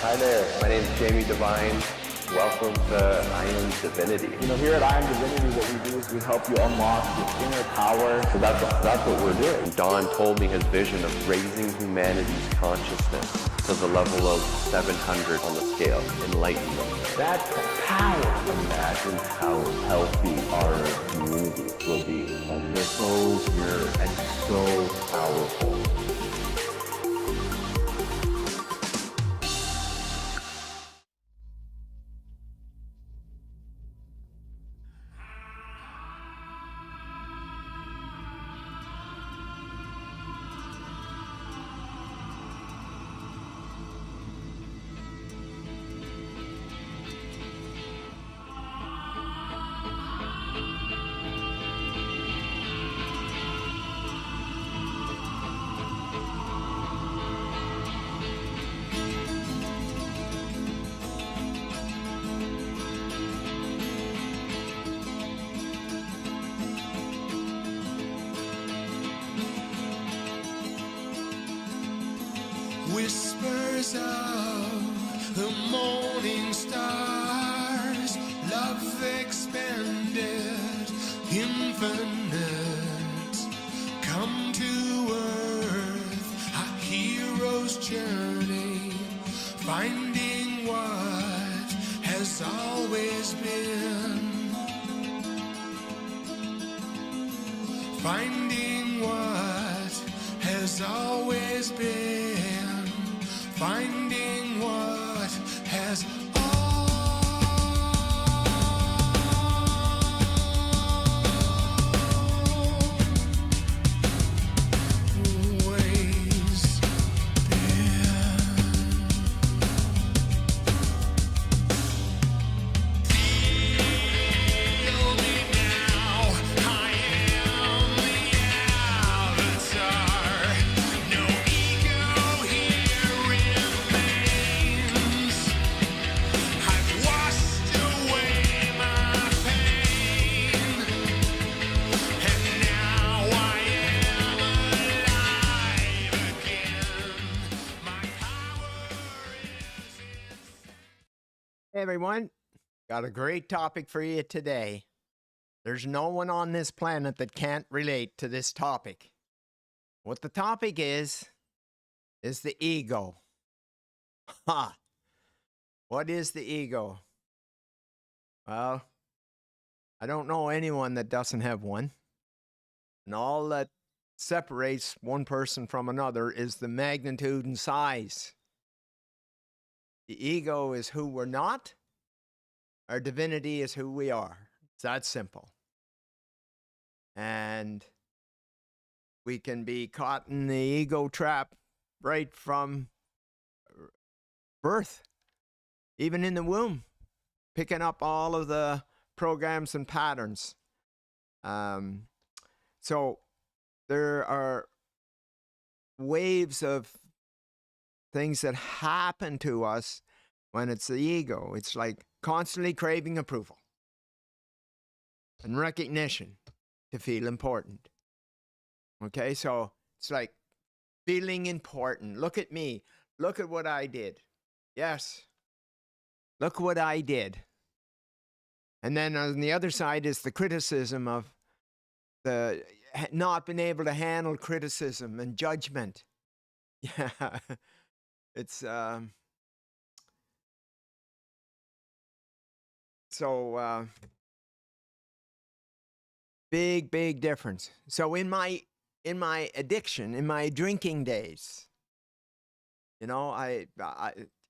Hi there, my name is Jamie Devine. Welcome to Iamdivinity. Here at Iamdivinity, what we do is we help you unlock your inner power. So that's what we're doing. Don told me his vision of raising humanity's consciousness to the level of 700 on the scale, enlightenment. That's power. Imagine how healthy our communities will be. And they're so pure and so powerful. Whispers of the morning stars, love expanded, infinite, come to earth, a hero's journey, finding what has always been, finding what has always been. Finding what has always been. Feel me now, I am the avatar. No ego here remains. I've washed away my pain, and now I am alive again. My power is inside. Hey everyone, got a great topic for you today. There's no one on this planet that can't relate to this topic. What the topic is the ego. Ha! What is the ego? Well, I don't know anyone that doesn't have one. And all that separates one person from another is the magnitude and size. The ego is who we're not. Our divinity is who we are. It's that simple. And we can be caught in the ego trap right from birth, even in the womb, picking up all of the programs and patterns. So there are waves of things that happen to us when it's the ego. It's like constantly craving approval and recognition to feel important. Okay, so it's like feeling important. Look at me. Look at what I did. Yes, look what I did. And then on the other side is the criticism of the not being able to handle criticism and judgment. Yeah, it's big difference. So in my addiction, in my drinking days, I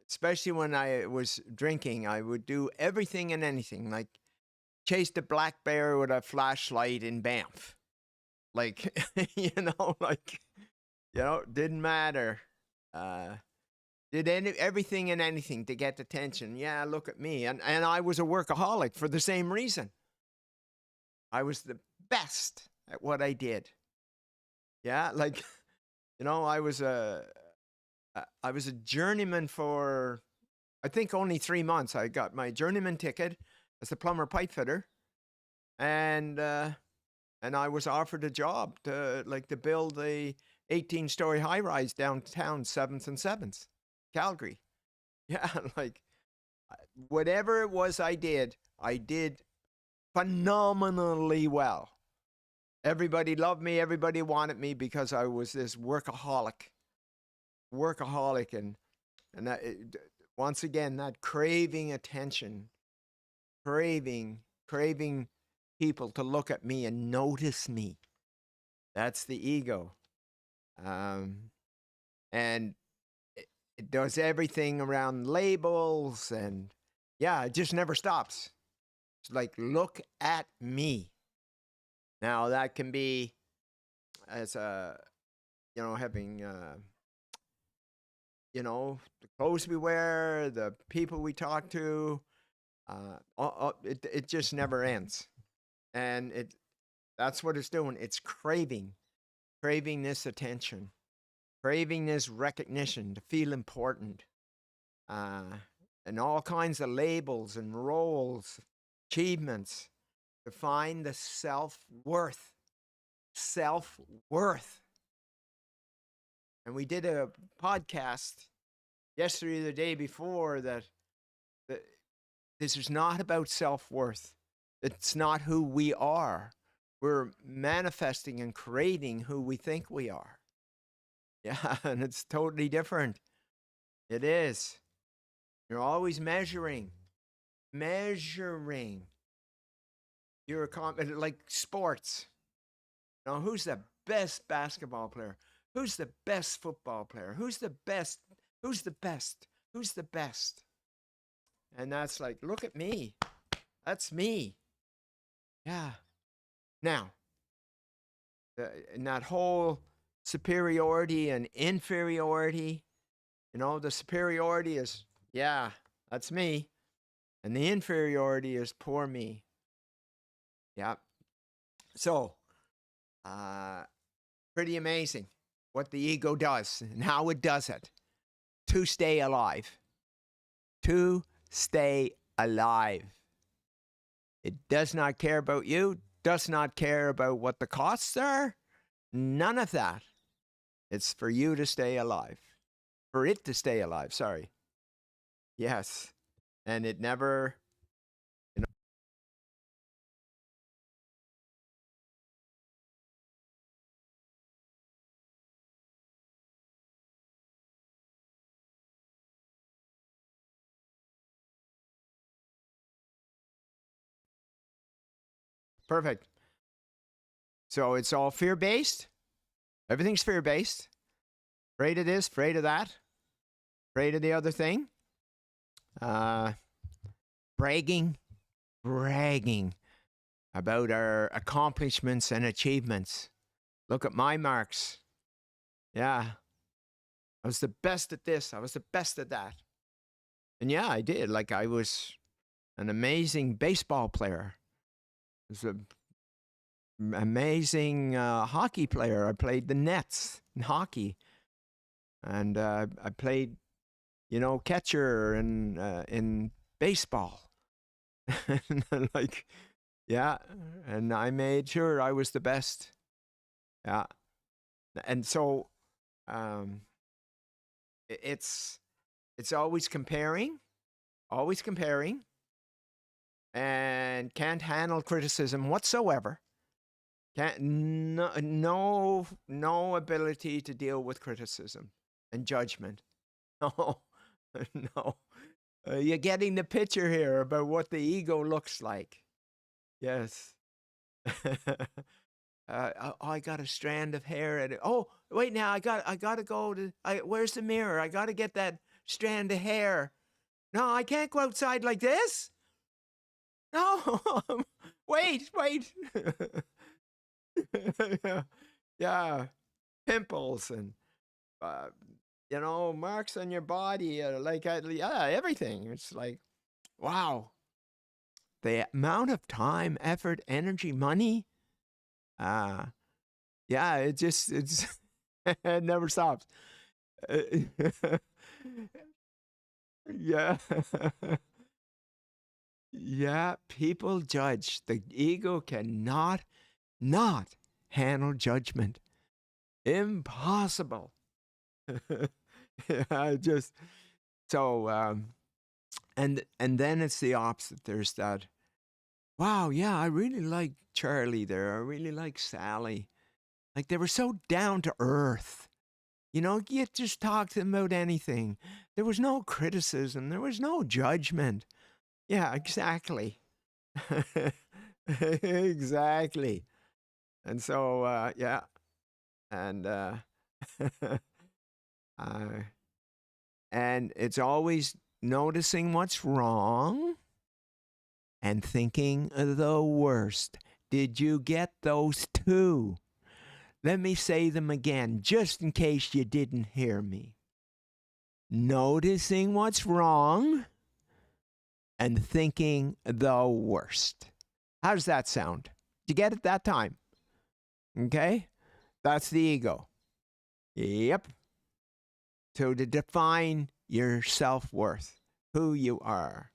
especially when I was drinking, I would do everything and anything, like chase the black bear with a flashlight in Banff. Like, didn't matter. Did everything and anything to get attention. Yeah, look at me. And I was a workaholic for the same reason. I was the best at what I did. Yeah, like, I was a journeyman for, I think, only 3 months. I got my journeyman ticket as a plumber pipe fitter. And I was offered a job to build a 18-story high-rise downtown, 7th and 7th, Calgary. Yeah, like whatever it was I did phenomenally well. Everybody loved me. Everybody wanted me because I was this workaholic, and that, once again, that craving attention, craving people to look at me and notice me. That's the ego, and it does everything around labels, and yeah, it just never stops. It's like, look at me. Now that can be as a, having, the clothes we wear, the people we talk to, it just never ends. And that's what it's doing. It's craving this attention, craving this recognition, to feel important, and all kinds of labels and roles, achievements, to find the self-worth. And we did a podcast yesterday or the day before that this is not about self-worth. It's not who we are. We're manifesting and creating who we think we are. Yeah, and it's totally different. It is. You're always measuring. You're like sports. Who's the best basketball player? Who's the best football player? Who's the best? And that's like, look at me. That's me. Yeah. Now, in that whole superiority and inferiority, the superiority is, yeah, that's me. And the inferiority is poor me. Yeah. So, pretty amazing what the ego does and how it does it to stay alive. To stay alive. It does not care about you, does not care about what the costs are. None of that. It's for you to stay alive. For it to stay alive, sorry. Yes. And it never, perfect. So it's all fear-based. Everything's fear-based. Afraid of this, afraid of that, afraid of the other thing. Bragging about our accomplishments and achievements. Look at my marks. Yeah. I was the best at this. I was the best at that. And yeah, I did. Like, I was an amazing baseball player. I was an amazing hockey player. I played the nets in hockey. And I played, catcher in baseball. Like, yeah. And I made sure I was the best. Yeah. And so it's always comparing, and can't handle criticism whatsoever. No ability to deal with criticism and judgment. No. You're getting the picture here about what the ego looks like. Yes. I got a strand of hair. Oh, wait! Now I got to go to. Where's the mirror? I got to get that strand of hair. No, I can't go outside like this. No, wait. Yeah, pimples and marks on your body, everything. It's like, wow, the amount of time, effort, energy, money. Yeah, it's it never stops. Yeah. Yeah, people judge. The ego cannot not handle judgment. Impossible. Yeah, So, and then it's the opposite. There's that, wow, yeah, I really like Charlie there. I really like Sally. Like they were so down to earth. You know, you just talk to them about anything. There was no criticism. There was no judgment. Yeah, exactly. Exactly. And so, yeah. And, and it's always noticing what's wrong and thinking of the worst. Did you get those two? Let me say them again, just in case you didn't hear me. Noticing what's wrong and thinking the worst. How does that sound? Did you get it that time? Okay? That's the ego. Yep. So to define your self-worth, who you are,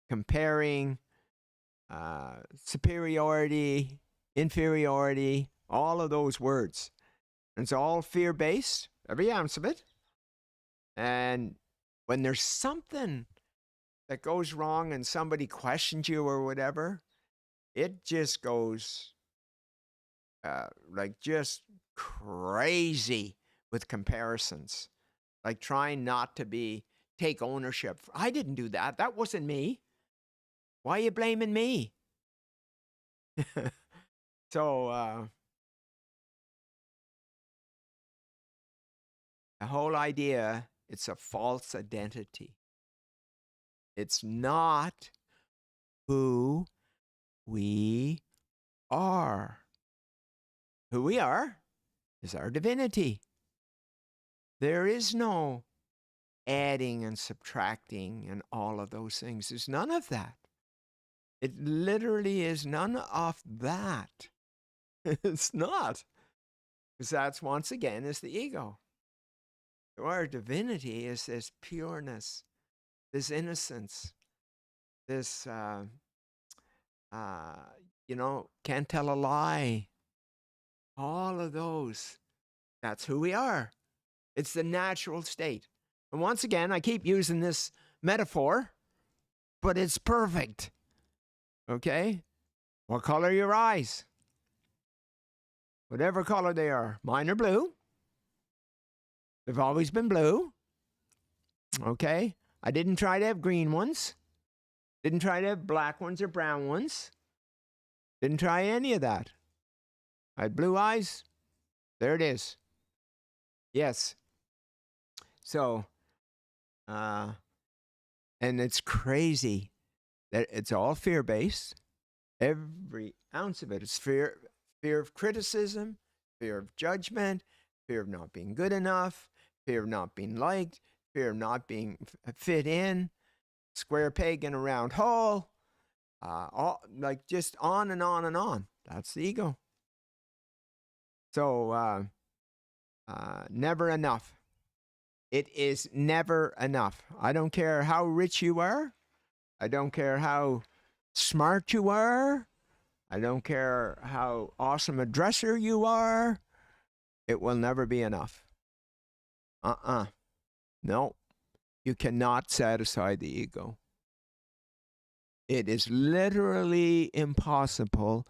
comparing superiority, inferiority, all of those words. And it's all fear-based, every ounce of it. And when there's something that goes wrong and somebody questions you or whatever, it just goes like just crazy with comparisons. Like trying not to take ownership. I didn't do that. That wasn't me. Why are you blaming me? So, the whole idea, it's a false identity. It's not who we are. Who we are is our divinity. There is no adding and subtracting and all of those things. There's none of that. It literally is none of that. It's not. Because that's, once again, is the ego. Our divinity is this pureness, this innocence, this, can't tell a lie. All of those. That's who we are. It's the natural state. And once again, I keep using this metaphor, but it's perfect. Okay? What color are your eyes? Whatever color they are. Mine are blue. They've always been blue. Okay? I didn't try to have green ones. Didn't try to have black ones or brown ones. Didn't try any of that. I had blue eyes. There it is. Yes. So, and it's crazy that it's all fear-based. Every ounce of it is fear of criticism, fear of judgment, fear of not being good enough, fear of not being liked, fear of not being fit in, square peg in a round hole, all, like just on and on and on. That's the ego. So, never enough. It is never enough. I don't care how rich you are. I don't care how smart you are. I don't care how awesome a dresser you are. It will never be enough. No. You cannot satisfy the ego. It is literally impossible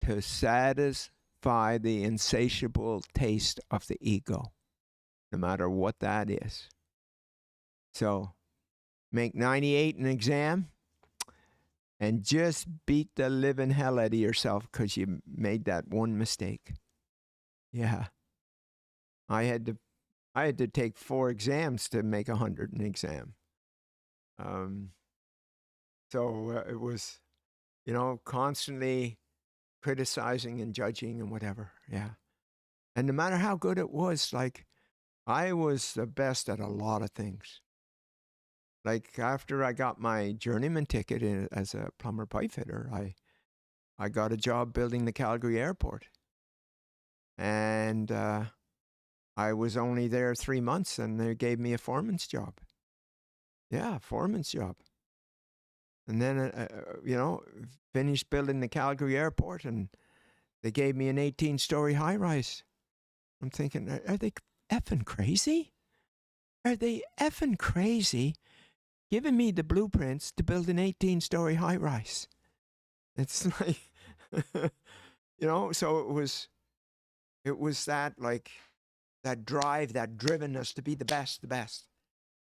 to satisfy the insatiable taste of the ego, no matter what that is. So, make 98 an exam and just beat the living hell out of yourself because you made that one mistake. Yeah. I had to take 4 exams to make 100 an exam. So it was, constantly criticizing and judging and whatever. Yeah. And no matter how good it was, like, I was the best at a lot of things. Like, after I got my journeyman ticket as a plumber pipe fitter, I got a job building the Calgary airport. And I was only there 3 months, and they gave me a foreman's job. Yeah, foreman's job. And then, finished building the Calgary airport, and they gave me an 18-story high-rise. I'm thinking, are they effing crazy? are they effing crazy giving me the blueprints to build an 18-story high-rise? It's like, so it was that, like, that drive, that drivenness to be the best.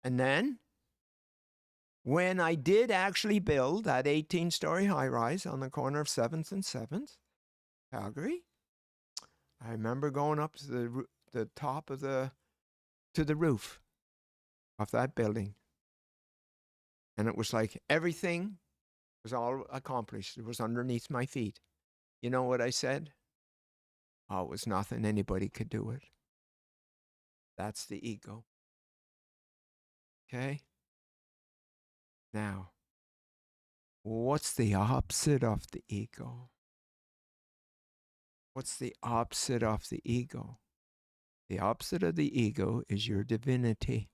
And then, when I did actually build that 18-story high-rise on the corner of 7th and 7th, Calgary, I remember going up to the top of to the roof of that building. And it was like everything was all accomplished. It was underneath my feet. You know what I said? Oh, it was nothing. Anybody could do it. That's the ego. Okay? Now, what's the opposite of the ego? What's the opposite of the ego? The opposite of the ego is your divinity.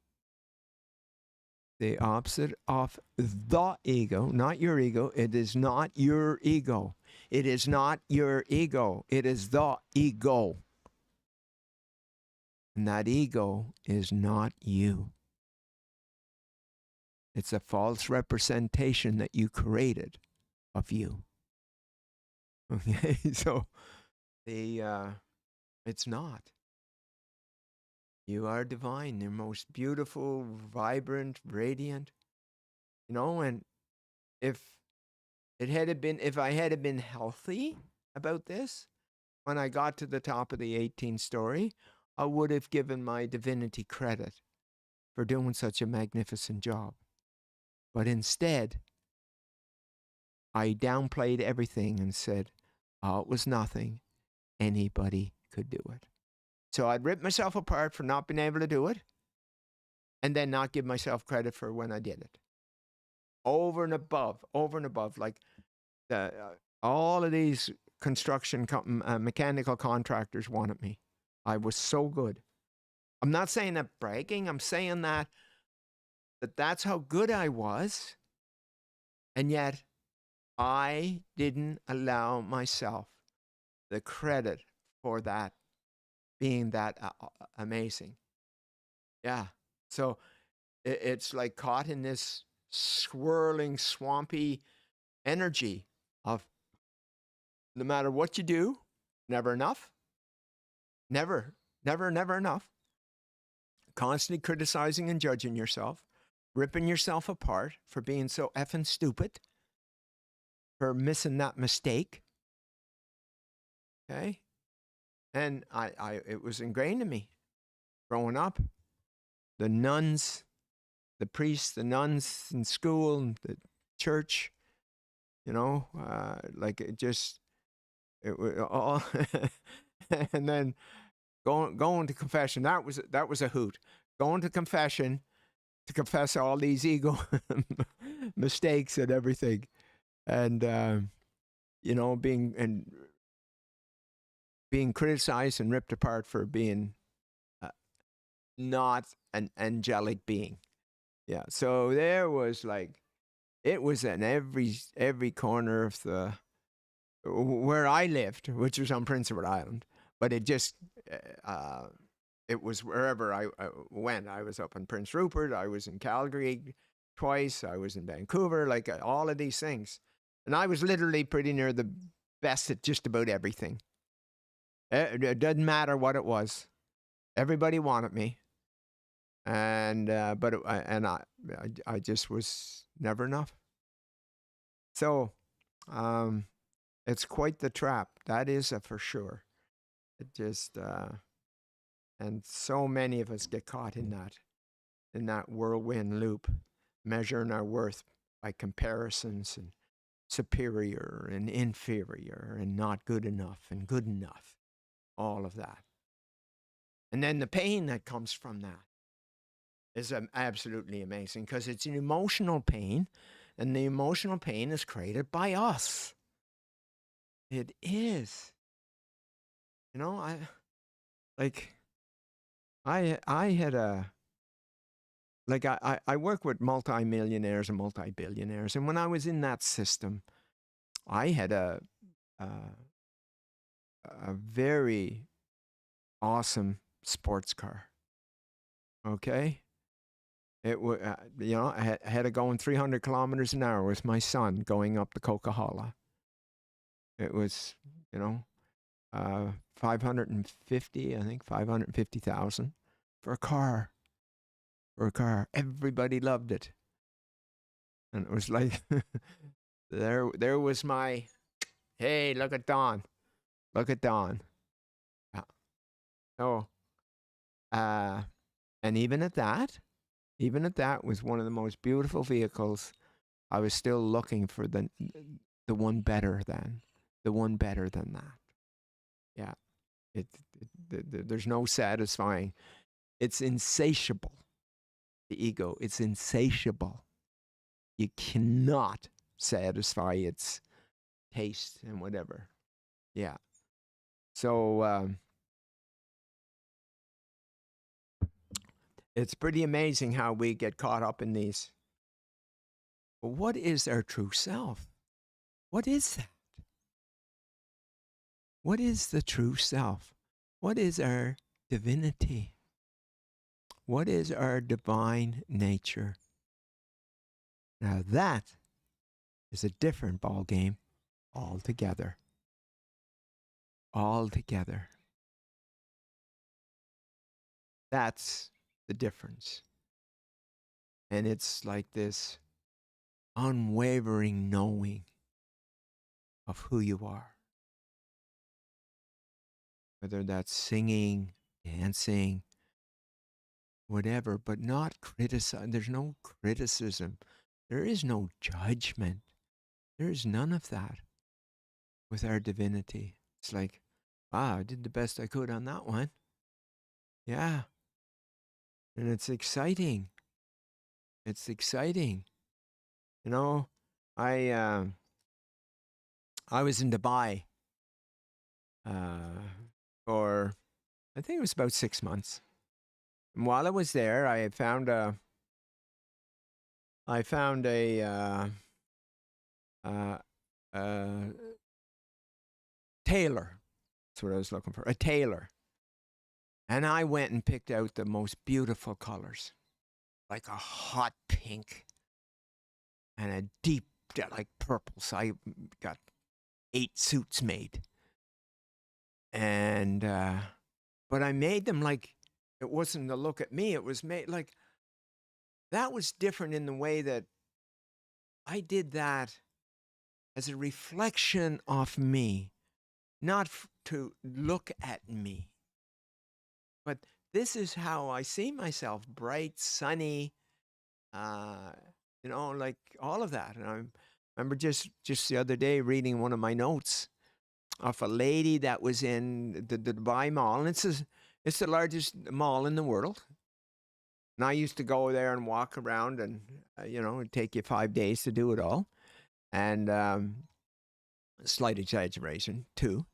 The opposite of the ego, not your ego. It is not your ego. It is not your ego. It is the ego. And that ego is not you. It's a false representation that you created of you. Okay, so it's not. You are divine. You're most beautiful, vibrant, radiant. And if I had been healthy about this, when I got to the top of the 18th story, I would have given my divinity credit for doing such a magnificent job. But instead, I downplayed everything and said, oh, it was nothing. Anybody could do it. So I'd rip myself apart for not being able to do it, and then not give myself credit for when I did it. Over and above, like all of these construction mechanical contractors wanted me. I was so good. I'm not saying that bragging. I'm saying that that's how good I was, and yet I didn't allow myself the credit for that being that amazing. Yeah. So it's like caught in this swirling, swampy energy of no matter what you do, never enough. Never enough. Constantly criticizing and judging yourself, ripping yourself apart for being so effing stupid, for missing that mistake. Okay? And it was ingrained in me growing up. The nuns, the priests, the nuns in school, and the church, like it was all. And then going to confession, that was a hoot. Going to confession to confess all these ego mistakes and everything, and being criticized and ripped apart for being not an angelic being. Yeah, so there was it was in every corner of where I lived, which was on Prince Edward Island, but it just it was wherever I went. I was up in Prince Rupert, I was in Calgary twice, I was in Vancouver, like all of these things, and I was literally pretty near the best at just about everything. It doesn't matter what it was. Everybody wanted me, and I just was never enough. So, it's quite the trap. That is for sure. It just and so many of us get caught in that whirlwind loop, measuring our worth by comparisons and superior and inferior and not good enough and good enough. All of that. And then the pain that comes from that is absolutely amazing because it's an emotional pain, and the emotional pain is created by us. It is. I work with multimillionaires and multi-billionaires, and when I was in that system, I had a very awesome sports car. Okay? I had it going 300 kilometers an hour with my son going up the Coquihalla. It was, 550, I think 550,000 for a car. For a car, everybody loved it, and it was like, there was my, hey, look at Don, look at Don. Yeah. So, and even at that, was one of the most beautiful vehicles. I was still looking for the one better than that. Yeah, there's no satisfying. It's insatiable. The ego, it's insatiable. You cannot satisfy its taste and whatever. Yeah. So it's pretty amazing how we get caught up in these. But what is our true self? What is that? What is the true self? What is our divinity? What is our divine nature? Now that is a different ball game altogether. Altogether. That's the difference. And it's like this unwavering knowing of who you are. Whether that's singing, dancing, whatever, but not criticize. There's no criticism. There is no judgment. There is none of that with our divinity. It's like, wow, I did the best I could on that one. Yeah. And it's exciting. It's exciting. I was in Dubai for, I think it was about 6 months. And while I was there, I found a tailor. That's what I was looking for, a tailor. And I went and picked out the most beautiful colors, like a hot pink and a deep, like purple. So I got 8 suits made. And, but I made them like, it wasn't a look at me. It was made like, that was different in the way that I did that as a reflection of me, not to look at me. But this is how I see myself, bright, sunny, like all of that. And I remember just the other day reading one of my notes of a lady that was in the Dubai Mall. And it's the largest mall in the world. And I used to go there and walk around and, it'd take you 5 days to do it all. And slight exaggeration, too.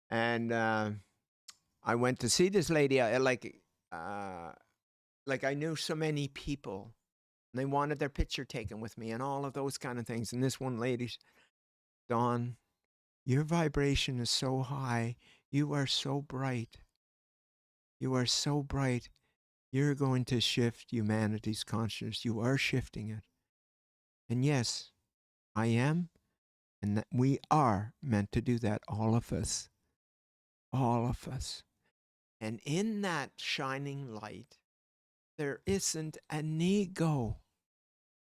And I went to see this lady, like I knew so many people. And they wanted their picture taken with me and all of those kind of things. And this one lady, Dawn, your vibration is so high. You are so bright. You are so bright. You're going to shift humanity's consciousness. You are shifting it. And yes, I am. And that we are meant to do that, all of us. All of us. And in that shining light, there isn't an ego.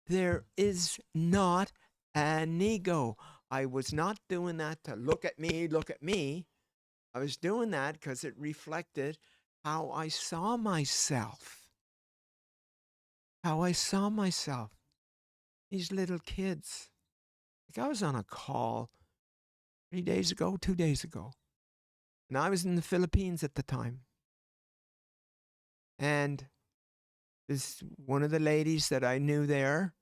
There is not an ego. I was not doing that to look at me, look at me. I was doing that because it reflected how I saw myself. How I saw myself. These little kids. Like I was on a call 2 days ago. And I was in the Philippines at the time. And this one of the ladies that I knew there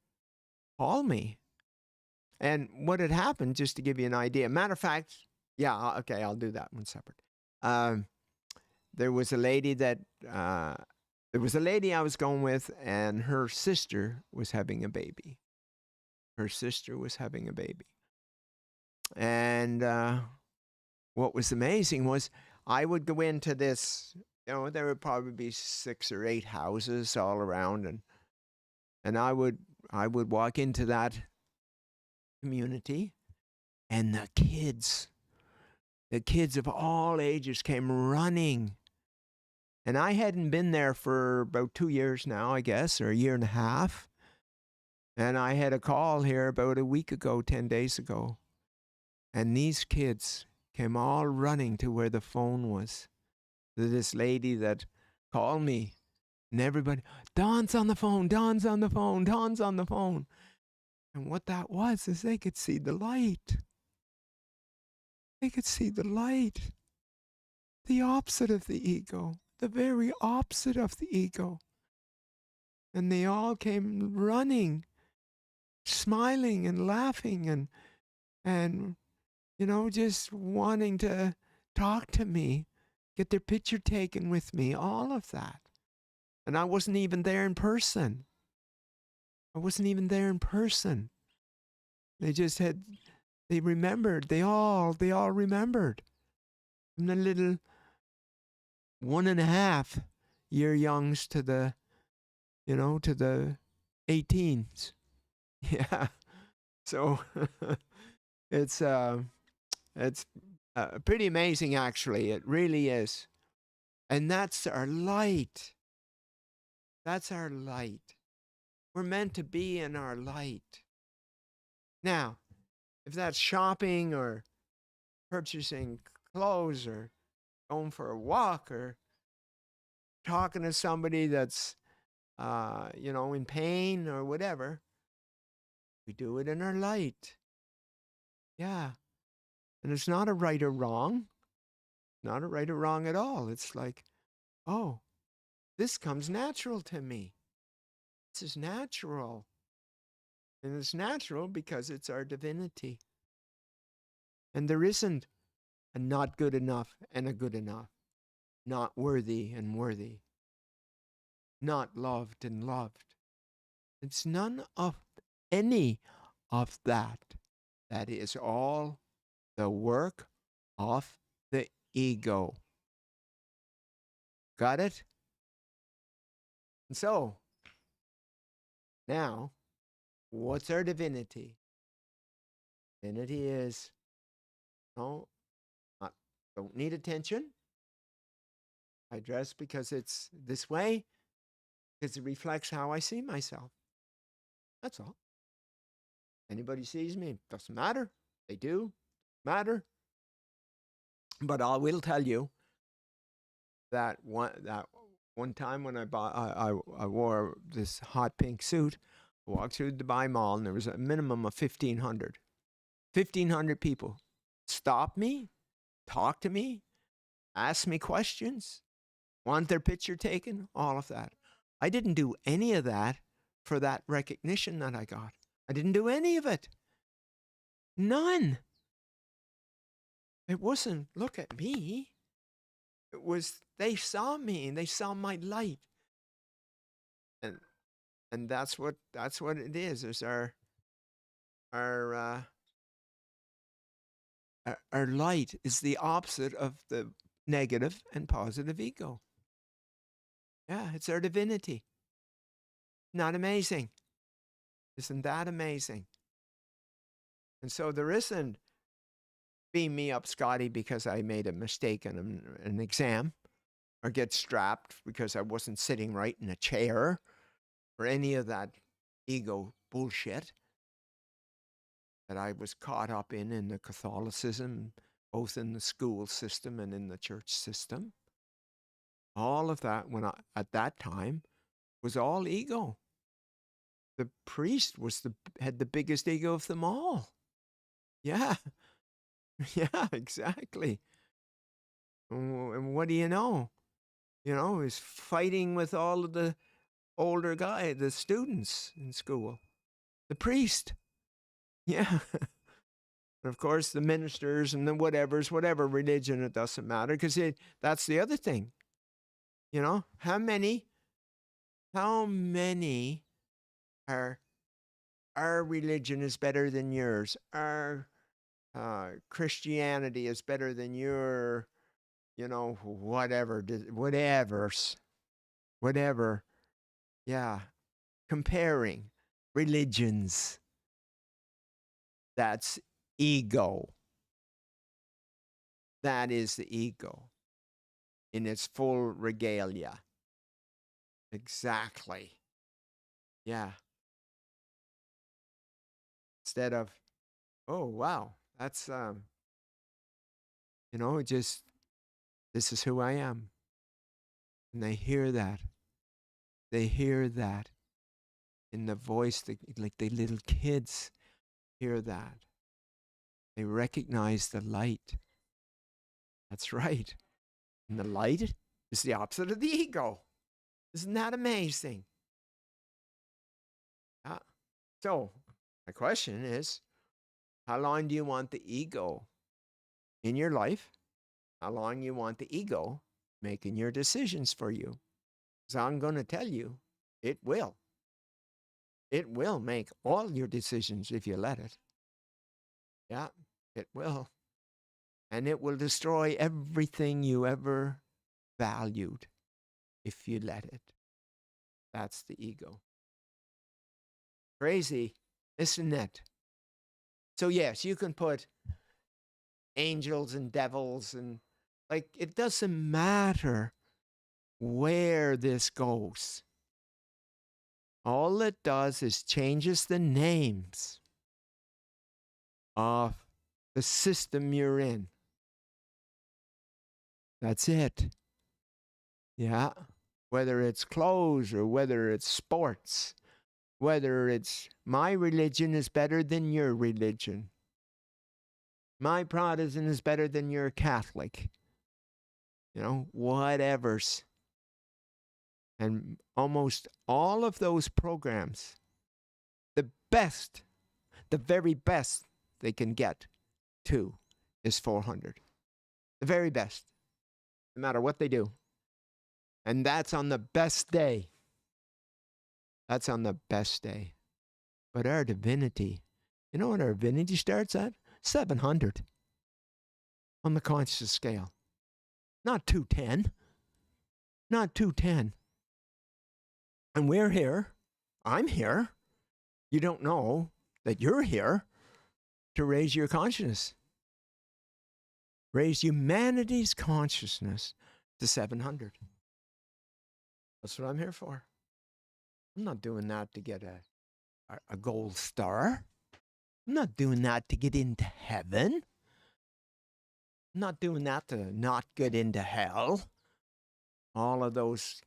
called me. And what had happened, just to give you an idea, matter of fact, yeah, okay, I'll do that one separate. There was a lady I was going with, and her sister was having a baby. And what was amazing was I would go into this, there would probably be 6 or 8 houses all around, and And I would walk into that community, and the kids of all ages came running. And I hadn't been there for about 2 years now, I guess, or a year and a half. And I had a call here about a week ago, 10 days ago. And these kids came all running to where the phone was. To this lady that called me. And everybody, Don's on the phone, Don's on the phone, Don's on the phone. And what that was is they could see the light. They could see the light. The opposite of the ego. The very opposite of the ego. And they all came running, smiling and laughing and you know, just wanting to talk to me, get their picture taken with me, all of that. And I wasn't even there in person. They just had, they remembered, they all remembered. From the little 1.5 year youngs to the, you know, to the 18s. Yeah. So it's pretty amazing, actually. It really is. And that's our light. That's our light. We're meant to be in our light. Now, if that's shopping or purchasing clothes or going for a walk or talking to somebody that's, you know, in pain or whatever, we do it in our light. Yeah. And it's not a right or wrong. Not a right or wrong at all. It's like, oh, this comes natural to me. This is natural. And it's natural because it's our divinity. And there isn't a not good enough and a good enough. Not worthy and worthy. Not loved and loved. It's none of any of that. That is all the work of the ego. Got it? And so, now, what's our divinity? Divinity is, no, don't need attention. I dress because it's this way, because it reflects how I see myself. That's all. Anybody sees me, doesn't matter. They do, matter. But I will tell you that one time when I wore this hot pink suit, I walked through the Dubai Mall, and there was a minimum of 1,500. 1,500 people stop me, talk to me, ask me questions, want their picture taken, all of that. I didn't do any of that for that recognition that I got. I didn't do any of it. None. It wasn't, look at me. It was, they saw me and they saw my light. And that's what it is. It's our light is the opposite of the negative and positive ego. Yeah, it's our divinity. Not amazing? Isn't that amazing? And so there isn't beam me up, Scotty, because I made a mistake on an exam, or get strapped because I wasn't sitting right in a chair, or any of that ego bullshit that I was caught up in the Catholicism, both in the school system and in the church system. All of that, at that time, was all ego. The priest had the biggest ego of them all. Yeah. Yeah, exactly. And what do you know? You know, he's fighting with all of the older the students in school. The priest. Yeah. And of course, the ministers and the whatever religion, it doesn't matter, because that's the other thing. You know, how many are, our religion is better than yours? Our Christianity is better than your, you know, whatever. Yeah. comparing religions. That's ego. That is the ego in its full regalia. Exactly. Yeah. Instead of, oh, wow, that's, just, this is who I am. And they hear that. They hear that in the voice, like the little kids hear that. They recognize the light. That's right. And the light is the opposite of the ego. Isn't that amazing? So, my question is, how long do you want the ego in your life? How long you want the ego making your decisions for you? So I'm going to tell you, it will. It will make all your decisions if you let it. Yeah, it will. And it will destroy everything you ever valued if you let it. That's the ego. Crazy, isn't it? So yes, you can put angels and devils and like it doesn't matter where this goes. All it does is changes the names of the system you're in. That's it. Yeah. Whether it's clothes or whether it's sports, whether it's my religion is better than your religion. My Protestant is better than your Catholic. Whatever's. And almost all of those programs, the very best they can get to is 400. The very best, no matter what they do. And that's on the best day. That's on the best day. But our divinity, you know what our divinity starts at? 700 on the conscious scale. Not 210. Not 210. And we're here. I'm here. You don't know that you're here to raise your consciousness. Raise humanity's consciousness to 700. That's what I'm here for. I'm not doing that to get a gold star. I'm not doing that to get into heaven. I'm not doing that to not get into hell. All of those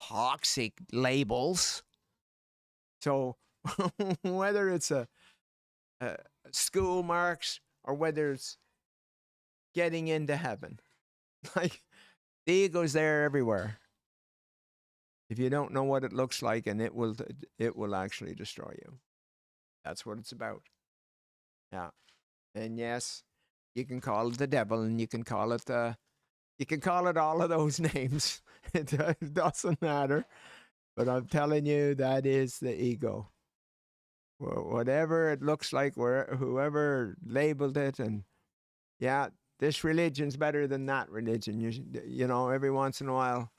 toxic labels. So whether it's a school marks or whether it's getting into heaven, like the ego's there everywhere. If you don't know what it looks like, and it will actually destroy you. That's what it's about. Yeah. And yes, you can call it the devil, and you can call it all of those names. It doesn't matter. But I'm telling you, that is the ego. Whatever it looks like, whoever labeled it, and yeah, this religion's better than that religion. You know, every once in a while,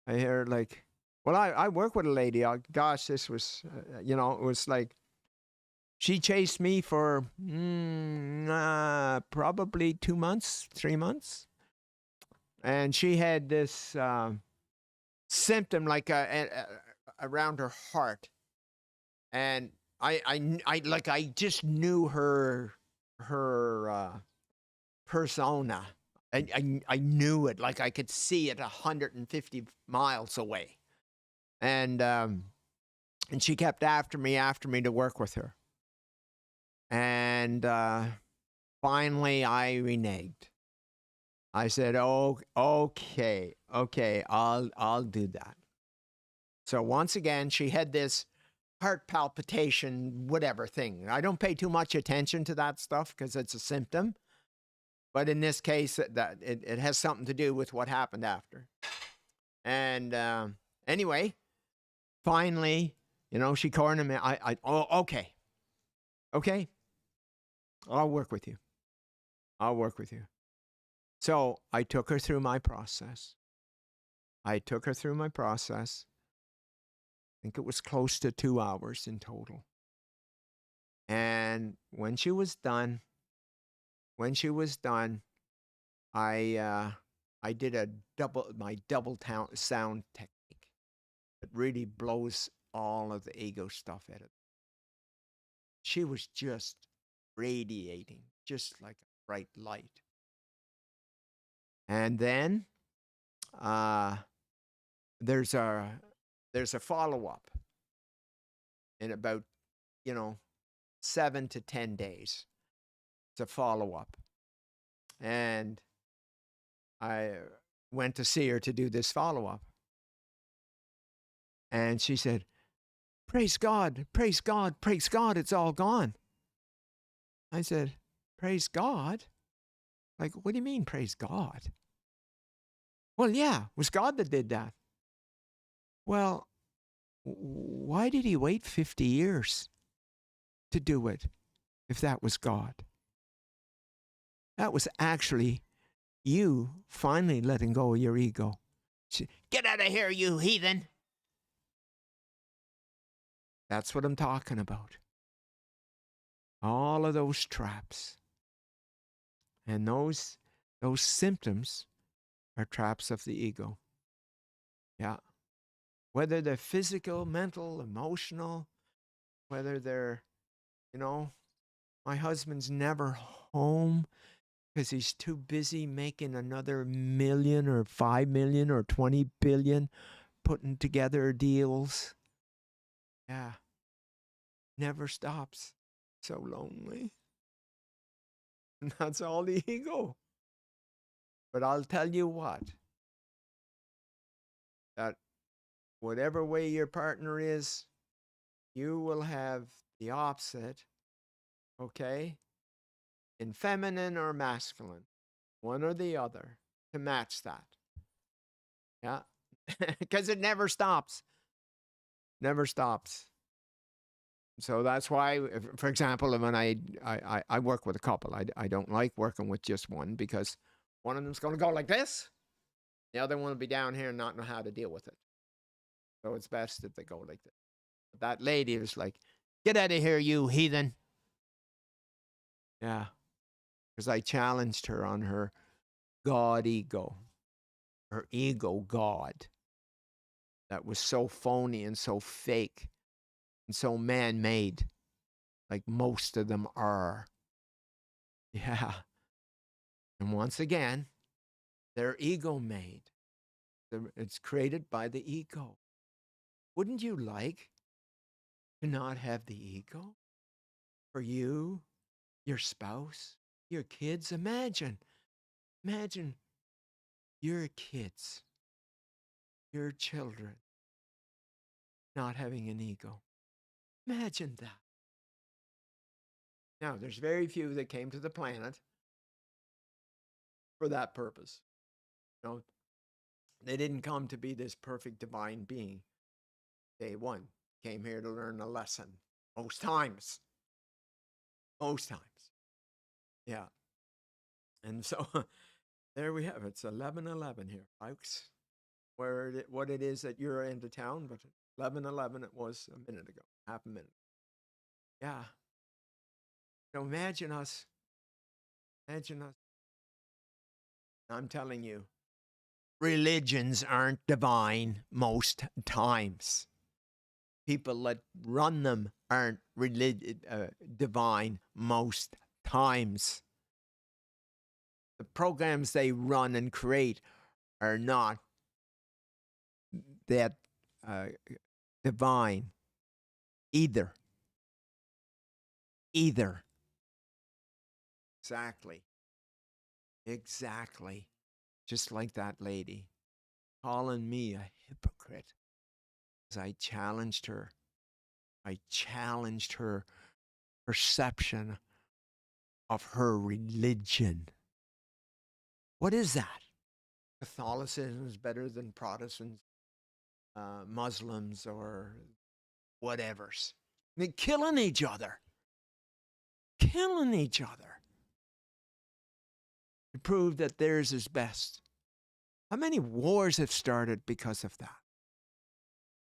I hear like, well, I work with a lady. Gosh, this was, it was like, she chased me for probably 2 months, 3 months. And she had this symptom like around her heart. And I just knew her persona. I knew it, like I could see it 150 miles away. And she kept after me to work with her. And finally I reneged. I said, "Oh, okay, I'll do that." So once again, she had this heart palpitation, whatever thing. I don't pay too much attention to that stuff because it's a symptom. But in this case, that it has something to do with what happened after. And anyway, finally, she cornered me. Okay. I'll work with you. So I took her through my process. think it was close to 2 hours in total. And when she was done, I did my double sound technique. It really blows all of the ego stuff out of it. She was just radiating, just like a bright light. And then there's a follow-up in about 7 to 10 days. It's a follow-up. And I went to see her to do this follow-up. And she said, praise God, praise God, praise God, it's all gone. I said, praise God? Like, what do you mean, praise God? Well, yeah, it was God that did that. Well, why did he wait 50 years to do it if that was God? That was actually you finally letting go of your ego. Get out of here, you heathen. That's what I'm talking about. All of those traps. And those symptoms are traps of the ego. Yeah. Whether they're physical, mental, emotional, whether they're, my husband's never home because he's too busy making another million or 5 million or 20 billion, putting together deals. Yeah. Never stops. So lonely. And that's all the ego. But I'll tell you what, that whatever way your partner is, you will have the opposite, okay? In feminine or masculine, one or the other, to match that. Yeah? Because it never stops. Never stops. So that's why, for example, when I work with a couple, I don't like working with just one, because one of them's going to go like this. The other one will be down here and not know how to deal with it. So it's best if they go like this. But that lady was like, get out of here, you heathen. Yeah. Because I challenged her on her God ego. Her ego God. That was so phony and so fake. And so man-made, like most of them are. Yeah. And once again, they're ego-made. It's created by the ego. Wouldn't you like to not have the ego? For you, your spouse, your kids? Imagine your kids, your children, not having an ego. Imagine that. Now, there's very few that came to the planet for that purpose. They didn't come to be this perfect divine being. Day one, came here to learn a lesson. Most times. Yeah. And so, there we have it. It's 11:11 here, folks. What it is at your end of town, but 11:11 it was a minute ago, half a minute. Yeah. So imagine us. I'm telling you, religions aren't divine most times. People that run them aren't divine most times. The programs they run and create are not that divine either. Exactly. Just like that lady calling me a hypocrite. Because I challenged her perception of her religion. What is that? Catholicism is better than Protestants, Muslims, or whatevers. They're killing each other. To prove that theirs is best. How many wars have started because of that?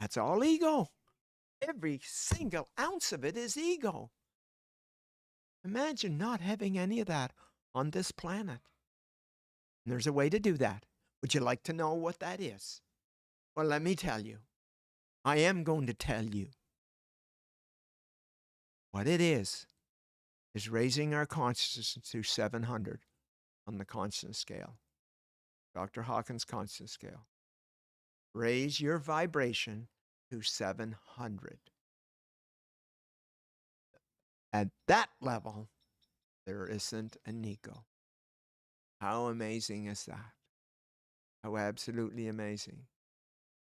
That's all ego. every single ounce of it is ego. Imagine not having any of that on this planet. And there's a way to do that. Would you like to know what that is? Well, let me tell you. I am going to tell you. What it is raising our consciousness to 700 on the conscience scale. Dr. Hawkins' conscience scale. Raise your vibration to 700. At that level, there isn't an ego. How amazing is that? How absolutely amazing.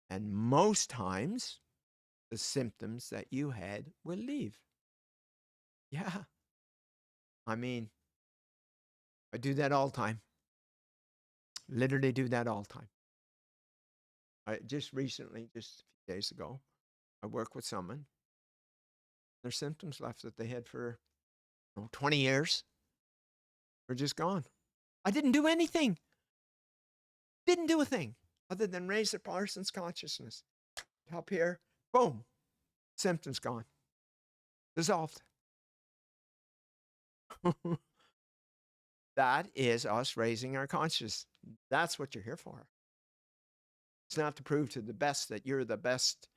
And most times, the symptoms that you had will leave. Yeah. I mean, I do that all the time. Literally do that all the time. I just recently, just a few days ago, I worked with someone. Their symptoms left that they had for 20 years were just gone. I didn't do anything. Didn't do a thing other than raise the person's consciousness. Up here, boom, symptoms gone. Dissolved. That is us raising our consciousness. That's what you're here for. It's not to prove to the best that you're the best,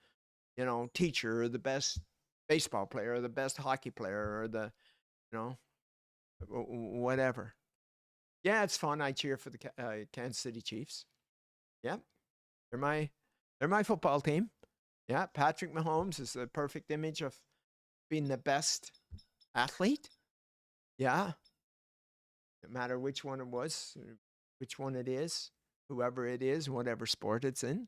teacher or the best baseball player or the best hockey player or the, whatever. Yeah, it's fun. I cheer for the Kansas City Chiefs. Yeah, they're my football team. Yeah, Patrick Mahomes is the perfect image of being the best athlete. Yeah, no matter which one it was, which one it is, whoever it is, whatever sport it's in.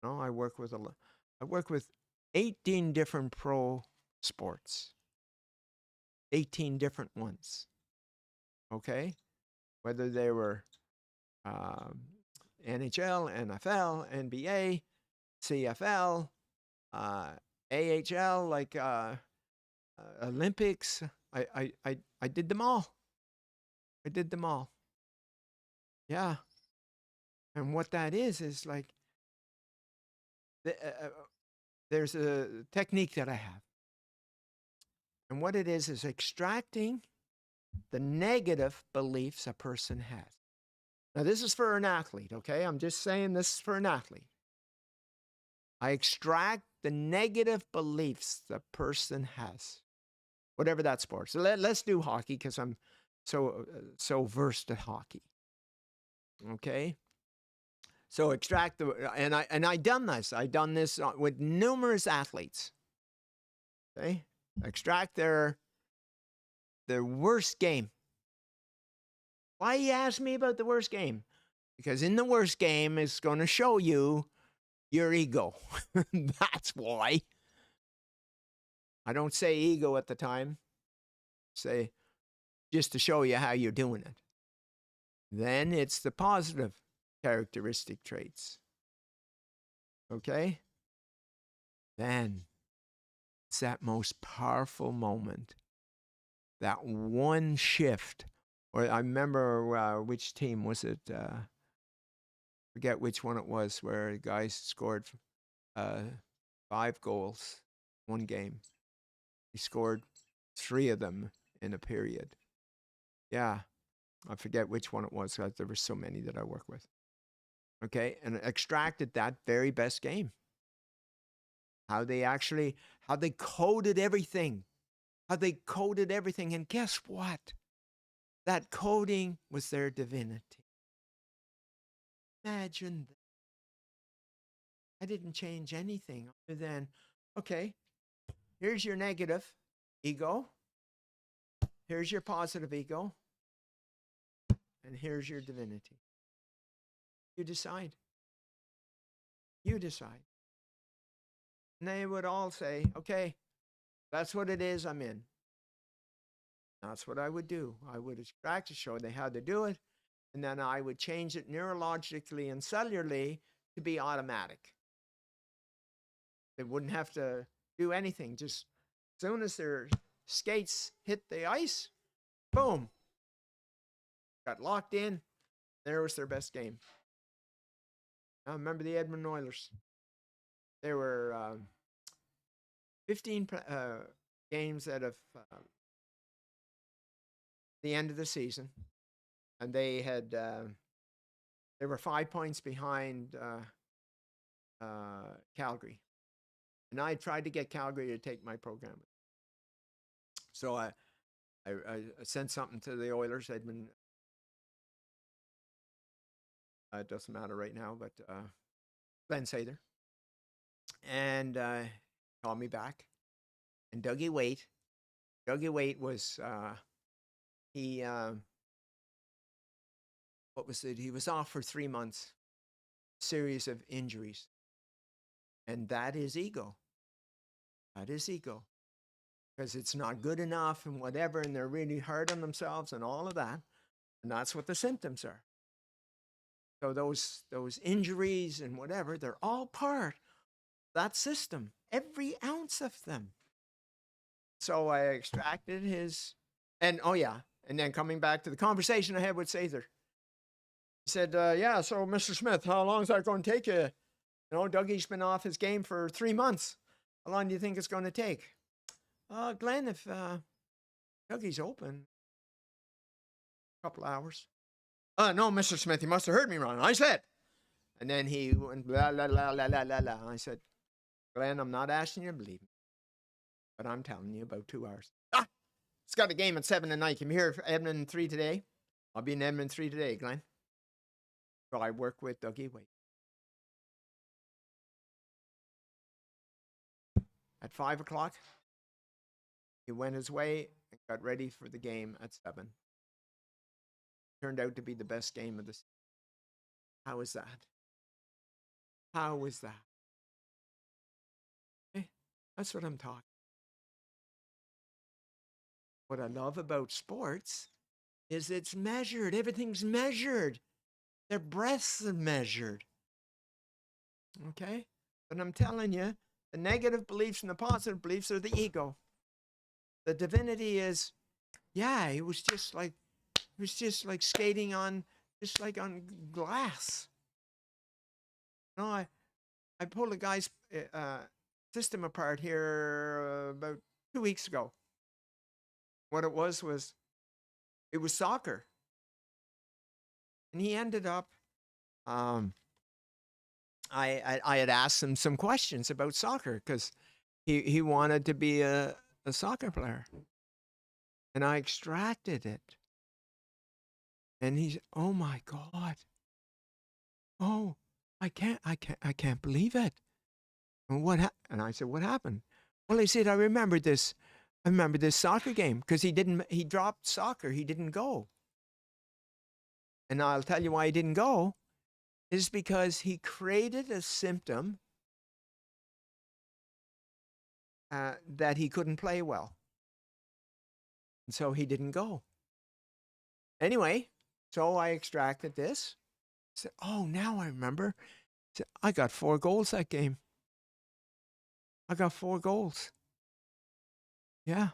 I work with 18 different pro sports. 18 different ones. Okay, whether they were NHL, NFL, NBA, CFL, AHL, like Olympics. I did them all. I did them all. Yeah. And what that is like, there's a technique that I have. And what it is extracting the negative beliefs a person has. Now, this is for an athlete, okay? I'm just saying this is for an athlete. I extract the negative beliefs the person has, whatever that sport. So let's do hockey because I'm so versed at hockey. Okay? So extract and I done this. I done this with numerous athletes. Okay? Extract their worst game. Why you ask me about the worst game? Because in the worst game, it's going to show you your ego. That's why. I don't say ego at the time. Say just to show you how you're doing it. Then it's the positive characteristic traits. Okay? Then it's that most powerful moment. That one shift. Or I remember which team was it? Forget which one it was, where the guys scored 5 goals one game. He scored 3 of them in a period. Yeah, I forget which one it was. There were so many that I work with. Okay, and extracted that very best game. How they coded everything. And guess what? That coding was their divinity. Imagine that. I didn't change anything other than, okay, here's your negative ego. Here's your positive ego. And here's your divinity. You decide. You decide. And they would all say, okay, that's what it is, I'm in. That's what I would do. I would extract to show they how to do it. And then I would change it neurologically and cellularly to be automatic. They wouldn't have to do anything. Just as soon as their skates hit the ice, boom. Got locked in. There was their best game. I remember the Edmonton Oilers. They were 15 games out of the end of the season, and they had they were 5 points behind Calgary, and I tried to get Calgary to take my program. So I sent something to the Oilers, Edmund. It doesn't matter right now, but Glenn Sather, and called me back. And Dougie Waite was he what was it? He was off for 3 months, series of injuries, and that is ego. That is ego, because it's not good enough and whatever, and they're really hard on themselves and all of that, and that's what the symptoms are. So those injuries and whatever, they're all part of that system, every ounce of them. So I extracted his, and oh yeah, and then coming back to the conversation I had with Sather, he said, yeah, so Mr. Smith, how long is that going to take you? You know, Dougie's been off his game for 3 months. How long do you think it's going to take? Glenn, if Dougie's open, a couple hours. No, Mr. Smith, you must have heard me wrong. I said. And then he went, blah, blah, blah, blah, blah, blah, blah. I said, Glenn, I'm not asking you to believe me, but I'm telling you about 2 hours. It's got a game at 7 tonight. Come here for Edmonton 3 today. I'll be in Edmonton 3 today, Glenn. So I work with Dougie Waite. At 5 o'clock, he went his way and got ready for the game at 7. Turned out to be the best game of the season. How is that? How is that? Okay? That's what I'm talking. What I love about sports is it's measured. Everything's measured. Their breaths are measured. Okay? But I'm telling you, the negative beliefs and the positive beliefs are the ego. The divinity is, yeah, it was just like skating on, just like on glass. No, I pulled a guy's system apart here about 2 weeks ago. What it was soccer. And he ended up, I had asked him some questions about soccer because he wanted to be a soccer player. And I extracted it. And he said, oh my God. Oh, I can't believe it. And and I said, what happened? Well, he said, I remember this soccer game because he dropped soccer. He didn't go. And I'll tell you why he didn't go is because he created a symptom that he couldn't play well. And so he didn't go. Anyway, so I extracted this. Said, oh, now I remember. Said, I got 4 goals that game. I got 4 goals. Yeah.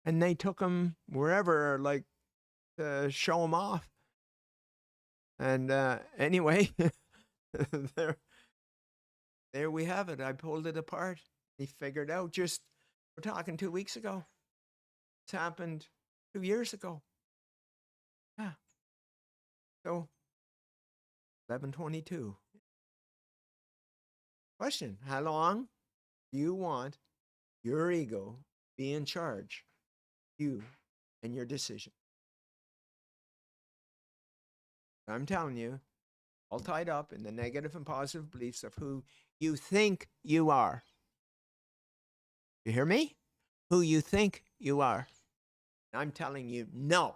And they took him wherever, like, to show him off. And anyway, there we have it. I pulled it apart. He figured out we're talking 2 weeks ago. It's happened 2 years ago. Yeah. So, 11:22. Question, how long do you want your ego be in charge? You and your decision. I'm telling you, all tied up in the negative and positive beliefs of who you think you are. You hear me? Who you think you are. I'm telling you, no.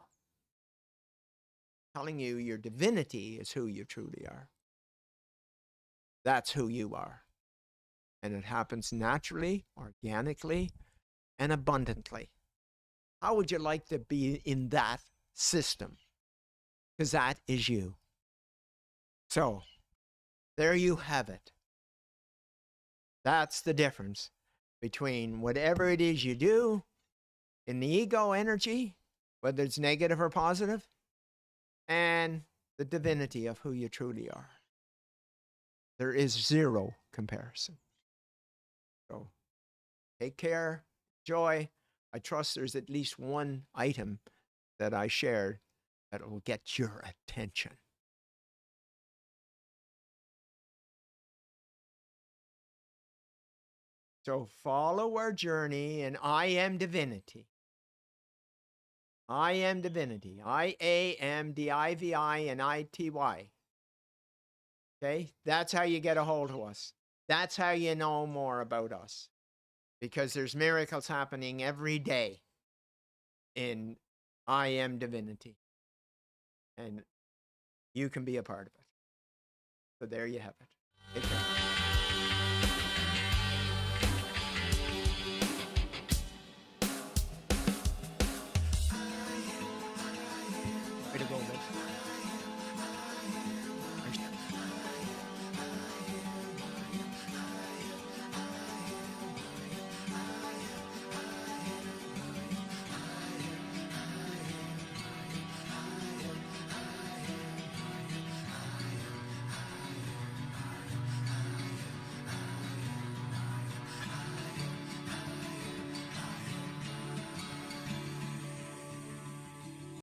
I'm telling you, your divinity is who you truly are. That's who you are. And it happens naturally, organically, and abundantly. How would you like to be in that system? Because that is you. So, there you have it. That's the difference between whatever it is you do in the ego energy, whether it's negative or positive, and the divinity of who you truly are. There is zero comparison. So, Take care. Joy. I trust there's at least one item that I shared that will get your attention. So follow our journey in I am divinity. I am divinity. IAMDIVINITY. Okay? That's how you get a hold of us. That's how you know more about us. Because there's miracles happening every day in I am divinity. And you can be a part of it. So there you have it. Take care. Way to go, Mitch.